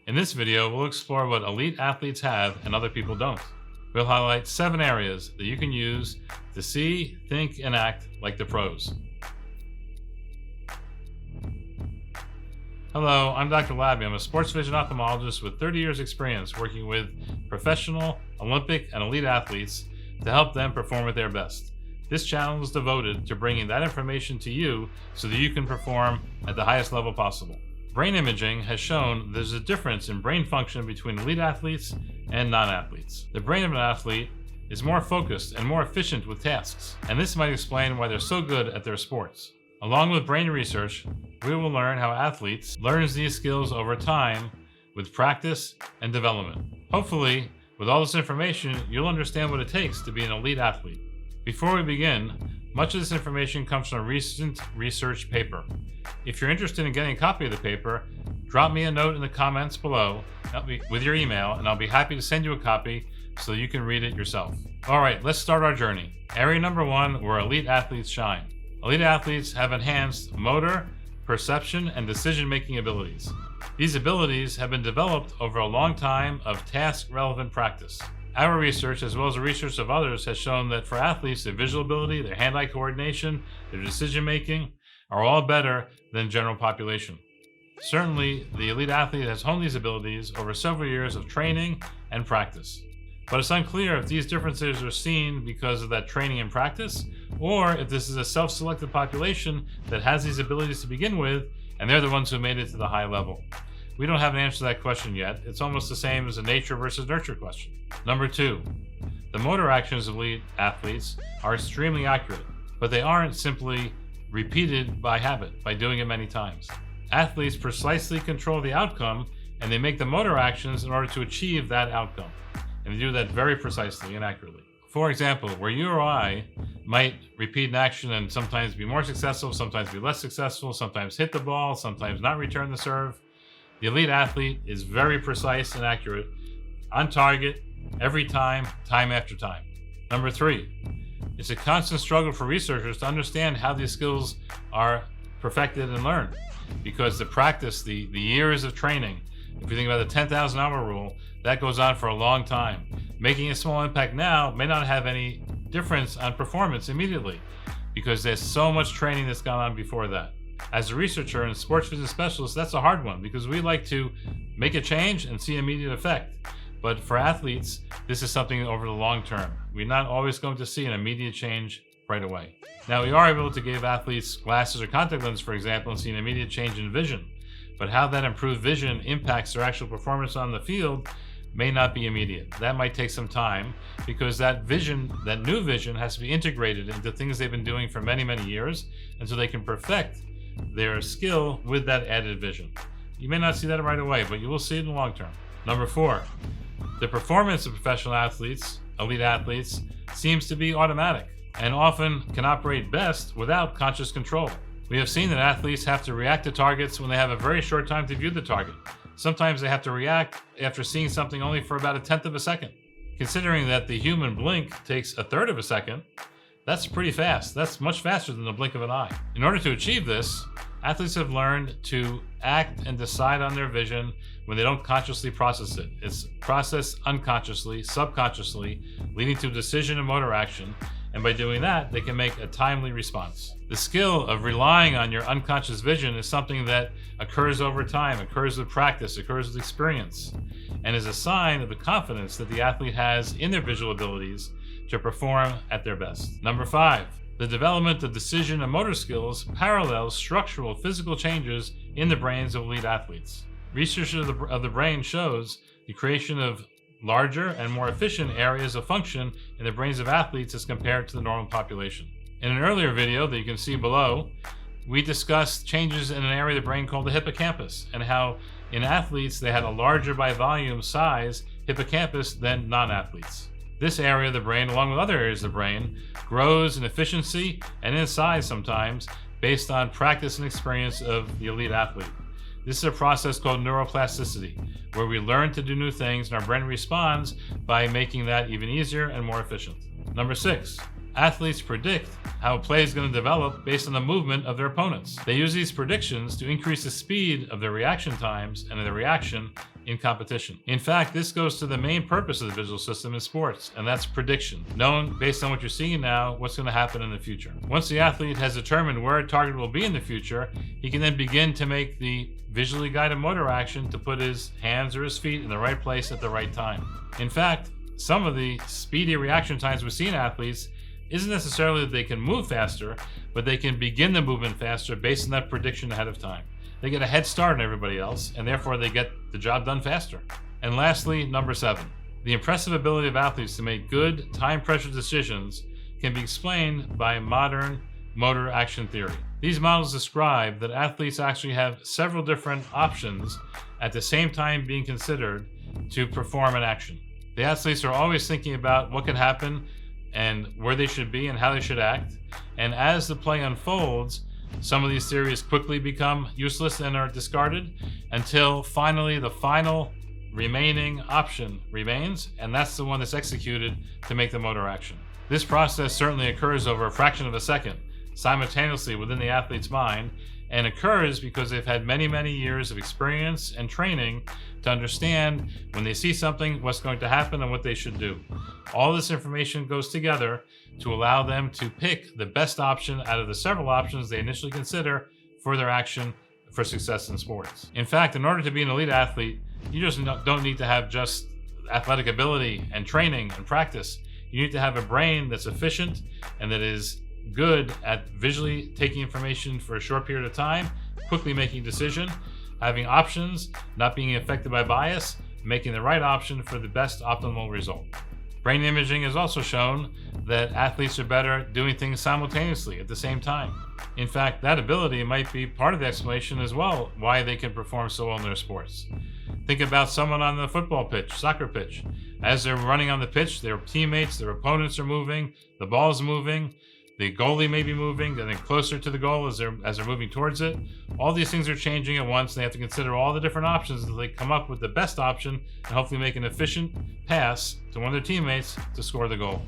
In this video, we'll explore what elite athletes have and other people don't. We'll highlight 7 areas that you can use to see, think, and act like the pros. Hello, I'm Dr. Labby. I'm a sports vision ophthalmologist with 30 years experience working with professional, Olympic, and elite athletes to help them perform at their best. This channel is devoted to bringing that information to you so that you can perform at the highest level possible. Brain imaging has shown there's a difference in brain function between elite athletes and non-athletes. The brain of an athlete is more focused and more efficient with tasks, and this might explain why they're so good at their sports. Along with brain research, we will learn how athletes learn these skills over time with practice and development. Hopefully, with all this information, you'll understand what it takes to be an elite athlete. Before we begin, much of this information comes from a recent research paper. If you're interested in getting a copy of the paper, drop me a note in the comments below with your email, and I'll be happy to send you a copy so you can read it yourself. All right, let's start our journey. Area number 1, where elite athletes shine. Elite athletes have enhanced motor, perception, and decision-making abilities. These abilities have been developed over a long time of task-relevant practice. Our research, as well as the research of others, has shown that for athletes, their visual ability, their hand-eye coordination, their decision-making are all better than general population. Certainly, the elite athlete has honed these abilities over several years of training and practice. But it's unclear if these differences are seen because of that training and practice, or if this is a self-selected population that has these abilities to begin with, and they're the ones who made it to the high level. We don't have an answer to that question yet. It's almost the same as a nature versus nurture question. Number 2, the motor actions of elite athletes are extremely accurate, but they aren't simply repeated by habit, by doing it many times. Athletes precisely control the outcome, and they make the motor actions in order to achieve that outcome. And they do that very precisely and accurately. For example, where you or I might repeat an action and sometimes be more successful, sometimes be less successful, sometimes hit the ball, sometimes not return the serve, the elite athlete is very precise and accurate, on target, every time, time after time. Number 3, it's a constant struggle for researchers to understand how these skills are perfected and learned, because the practice, the years of training, if you think about the 10,000 hour rule, that goes on for a long time. Making a small impact now may not have any difference on performance immediately, because there's so much training that's gone on before that. As a researcher and sports physics specialist, that's a hard one, because we like to make a change and see immediate effect. But for athletes, this is something over the long term. We're not always going to see an immediate change right away. Now, we are able to give athletes glasses or contact lenses, for example, and see an immediate change in vision. But how that improved vision impacts their actual performance on the field may not be immediate. That might take some time, because that vision, that new vision, has to be integrated into things they've been doing for many, many years, and so they can perfect their skill with that added vision. You may not see that right away, but you will see it in the long term. Number 4, the performance of professional athletes, elite athletes, seems to be automatic and often can operate best without conscious control. We have seen that athletes have to react to targets when they have a very short time to view the target. Sometimes they have to react after seeing something only for about 1/10 of a second. Considering that the human blink takes 1/3 of a second, that's pretty fast. That's much faster than the blink of an eye. In order to achieve this, athletes have learned to act and decide on their vision when they don't consciously process it. It's processed unconsciously, subconsciously, leading to decision and motor action. And by doing that, they can make a timely response. The skill of relying on your unconscious vision is something that occurs over time, occurs with practice, occurs with experience, and is a sign of the confidence that the athlete has in their visual abilities to perform at their best. Number 5, the development of decision and motor skills parallels structural physical changes in the brains of elite athletes. Research of the brain shows the creation of larger and more efficient areas of function in the brains of athletes as compared to the normal population. In an earlier video that you can see below, we discussed changes in an area of the brain called the hippocampus, and how in athletes they had a larger by volume size hippocampus than non-athletes. This area of the brain, along with other areas of the brain, grows in efficiency and in size sometimes based on practice and experience of the elite athlete. This is a process called neuroplasticity, where we learn to do new things and our brain responds by making that even easier and more efficient. Number 6, athletes predict how a play is going to develop based on the movement of their opponents. They use these predictions to increase the speed of their reaction times and their reaction in competition. In fact, this goes to the main purpose of the visual system in sports, and that's prediction. Knowing based on what you're seeing now, what's going to happen in the future. Once the athlete has determined where a target will be in the future, he can then begin to make the visually guided motor action to put his hands or his feet in the right place at the right time. In fact, some of the speedy reaction times we see in athletes isn't necessarily that they can move faster, but they can begin the movement faster based on that prediction ahead of time. They get a head start on everybody else, and therefore they get the job done faster. And lastly, number 7. The impressive ability of athletes to make good, time-pressure decisions can be explained by modern motor action theory. These models describe that athletes actually have several different options at the same time being considered to perform an action. The athletes are always thinking about what could happen and where they should be and how they should act. And as the play unfolds, some of these theories quickly become useless and are discarded until finally the final remaining option remains, and that's the one that's executed to make the motor action. This process certainly occurs over a fraction of a second, simultaneously within the athlete's mind, and occurs because they've had many, many years of experience and training to understand when they see something, what's going to happen and what they should do. All this information goes together to allow them to pick the best option out of the several options they initially consider for their action for success in sports. In fact, in order to be an elite athlete, you just don't need to have just athletic ability and training and practice. You need to have a brain that's efficient and that is good at visually taking information for a short period of time, quickly making a decision, having options, not being affected by bias, making the right option for the best optimal result. Brain imaging has also shown that athletes are better at doing things simultaneously at the same time. In fact, that ability might be part of the explanation as well why they can perform so well in their sports. Think about someone on the football pitch, soccer pitch. As they're running on the pitch, their teammates, their opponents are moving, the ball's moving, the goalie may be moving, getting closer to the goal as they're moving towards it. All these things are changing at once, and they have to consider all the different options until they come up with the best option and hopefully make an efficient pass to one of their teammates to score the goal.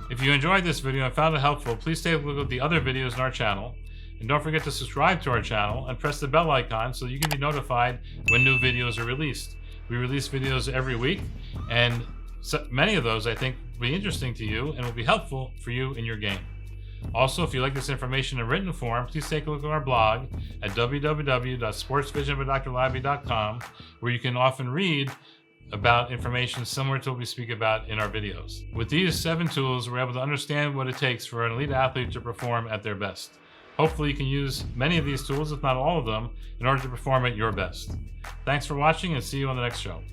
If you enjoyed this video and found it helpful, please take a look at the other videos in our channel. And don't forget to subscribe to our channel and press the bell icon so you can be notified when new videos are released. We release videos every week, and many of those I think will be interesting to you and will be helpful for you in your game. Also, if you like this information in written form, please take a look at our blog at www.sportsvisionbydrlabby.com, where you can often read about information similar to what we speak about in our videos. With these 7 tools, we're able to understand what it takes for an elite athlete to perform at their best. Hopefully you can use many of these tools, if not all of them, in order to perform at your best. Thanks for watching, and see you on the next show.